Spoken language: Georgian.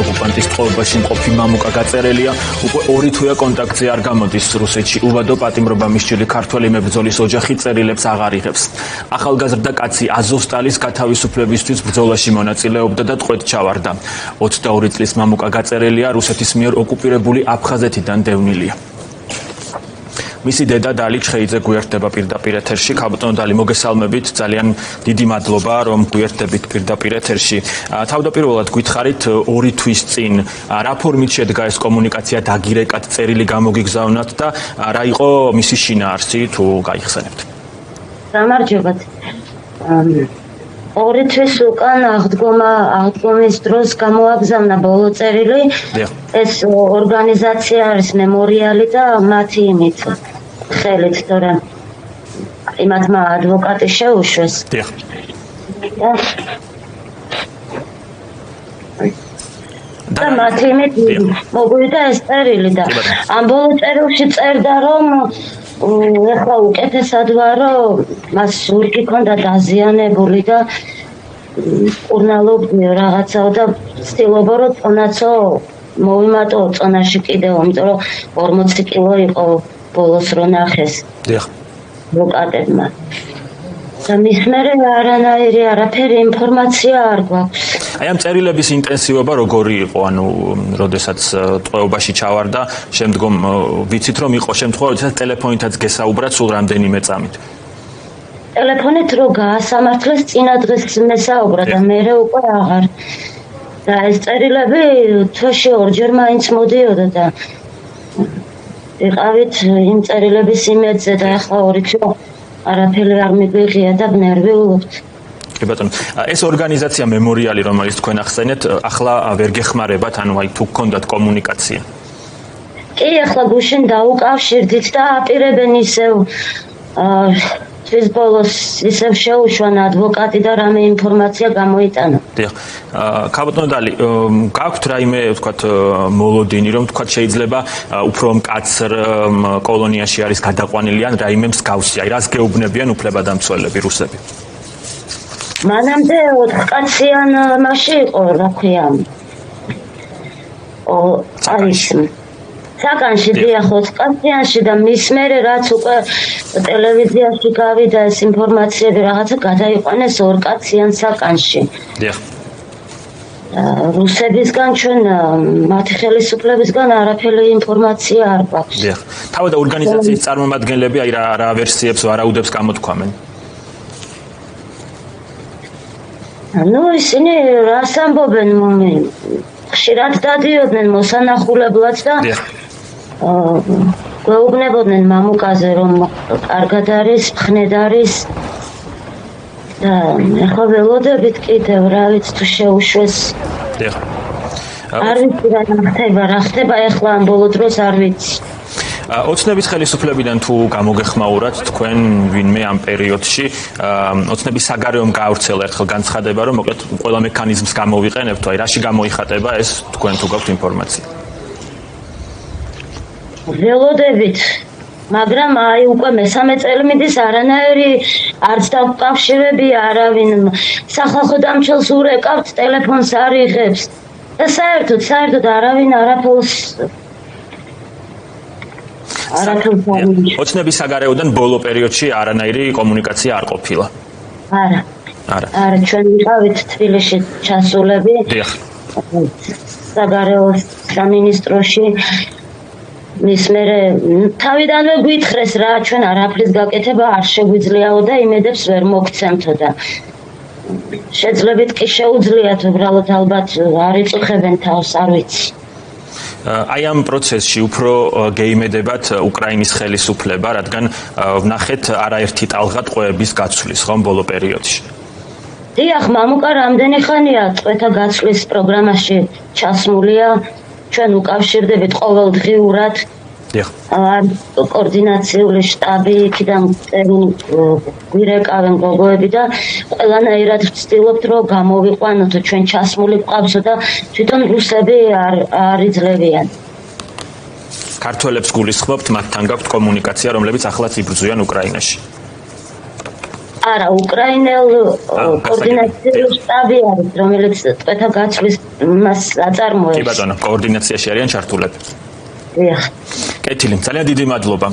ოკუპანტის ტყვეობაში მყოფი მამუკა გაწერელია, უკვე 2 თვეა კონტაქტზე არ გამოდის რუსეთში. უბადო პატიმრობა მისჭილი ქართველი მებრძოლის ოჯახი წერილებს აღარ იღებს. ახალგაზრდა კაცი აზოვსტალის გათავისუფლებისთვის ბრძოლაში მონაწილეობდა და ტყვედ ჩავარდა. 22 წლის მამუკა გაწერელია რუსეთის მიერ ოკუპირებული აფხაზეთიდან დევნილია. მისი დედა დალი ჩხეიძე გვერდება პირდაპირ ეთერში. ქაბატონო დალი, მოგესალმებით. ძალიან დიდი მადლობა, რომ გვერდებით პირდაპირ ეთერში. თავდაპირველად გითხარით 2 თვის წინ რა ფორმით შედგა ეს კომუნიკაცია, დაგირეკათ, წერილი გამოგიგზავნათ და რა იყო მისი შინაარსი, თუ გაიხსენებთ? გამარჯობათ. 2 თვის უკან აღდგომის დროს გამოაგზავნა ბოლო წერილი. ეს ორგანიზაცია არის მემორიალი და მათი იმით ხელით, თორემ იმათმა ადვოკატი შეუშვეს. და მათი იმით მოგვიდა ეს წერილი და ამ ბოლო წერილში წერდა, რომ ეხლა უკეთესად ვარ, რომ მას ზურგი ჰქონდა დაზიანებული და კურნალობდიო რაღაცაო და ცდილობა რომ წონაცო მოვიმატო წონაში კიდევ, იმიტომ რომ 40 კილო იყო ბოლოს რო ნახეს. адвокатებმა. და მის მერე არაფერი ინფორმაცია არ გვაქვს. აი ამ წერილების ინტენსივობა როგორი იყო, ანუ როდესაც ტყვეობაში ჩავარდა, შემდგომ ვიცით რომ იყო შემთხვევა, როდესაც ტელეფონითაც გესაუბრა სულ რამდენიმე წამით. ტელეფონით რო გაასამართლეს წინა დღეს მესაუბრა და მერე უკვე აღარ. და ეს წერილები თვეში 2-ჯერ მაინც მოდიოდა და იყავით იმ წერილების იმედზე და ახლა 2 თვე არაფერი არ მიგვიღია და ნერვიულობთ. კი ბატონო, ეს ორგანიზაცია მემორიალი, რომელიც თქვენ ახსენეთ, ახლა ვერ გეხმარებათ, ანუ აი თუ გქონდათ კომუნიკაცია? კი, ახლა გუშინ დაუკავშირდით და აპირებენ ისევ თვის ბოლოს ისევ შეუშვან ადვოკატი და რამე ინფორმაცია გამოიტანა. დიახ. ქაბატონო დალი, გაქვთ რაიმე, ვთქვათ, მოლოდინი, რომ ვთქვათ შეიძლება უფრო მკაცრ კოლონიაში არის გადაყვანილი ან რაიმე მსგავსი, აი რას გეუბნებიან უფლებადამცველები რუსები? მანამდე 4 კაციან მასში იყო, რა ქვია. საკანში დიახ 4 კაციანში და მის მერე რაც უკვე ტელევიზიაში გავიდა ეს ინფორმაციები რაღაცა გადაიყვანეს 2 კაციან საკანში. დიახ. რუსებისგან ჩვენ მათი ხელისუფლებისგან არაფერი ინფორმაცია არ გვაქვს. დიახ. თავად ორგანიზაციის წარმომადგენლები აი რა ვერსიებს ვარაუდებს გამოთქვამენ? ну ისინი რას ამბობენ ხშირად დადიოდნენ მოსანახულებლად და გვეუბნებოდნენ მამუკაზე რომ კარგად არის, ხნედ არის და ახლა ველოდებით კიდევ რა ვიცი თუ შეუშვეს. არ ვიცი რა ხდება ახლა ამ ბოლო დროს არ ვიცი. ოცნების ხელისუფლებიდან თუ გამოგეხმაურათ თქვენ ვინმე ამ პერიოდში, ოცნების საგარეომ გაავრცელა ერთხელ განცხადება, რომ მოკლედ ყველა მექანიზმს გამოვიყენებთ, აი რაში გამოიხატება ეს თქვენ თუ გაქვთ ინფორმაცია? ველოდებით, მაგრამ აი უკვე მესამე წელი მიდის არანაირი არც დაკავშირები არავინ სახალხო დამცველს ურეკავთ, ტელეფონს არ იღებს და საერთოდ არავინ არაფერს ოცნების საგარეოდან ბოლო პერიოდში არანაირი კომუნიკაცია არ ყოფილა. არა, ჩვენ ვიყავით თბილისში ჩასულები. საგარეო სამინისტროში მის მერე თავიდანვე გვითხრეს რა, ჩვენ არაფრის გაკეთება არ შეგვიძლიაო და იმედებს ვერ მოგცემთო და შეძლებით კი შეუძლიათ, უბრალოდ ალბათ არ იწუხებენ თავს, არ ვიცი. აი ამ პროცესში უფრო გეიმედებათ უკრაინის ხელისუფლება, რადგან ვნახეთ არაერთი ტალღა ტყვეების გაცვლის, ხომ ბოლო პერიოდში. დიახ, მამუკა რამდენი ხანია ტყვეთა გაცვლის პროგრამაში ჩასმულია, ჩვენ უკავშირდებით ყოველდღიურად. კოორდინაციული შტაბი იქიდან გვირეკავენ გოგოები და ყველანაირად ვცდილობთ რომ გამოვიყვანოთ, ჩვენ ჩასმული გვყავსო და თვითონ რუსები არ იძლევიან. ქართველებს გულისხმობთ, მათთან გაქვთ კომუნიკაცია, რომლებიც ახლაც იბრძვიან უკრაინაში. არა, უკრაინელ კოორდინაციული შტაბი არის, რომელიც ტყვეთა გაცვლის მას აწარმოებს. კი ბატონო, კოორდინაციაში არიან ჩართულები. დიახ. კეთილი, ძალიან დიდი მადლობა.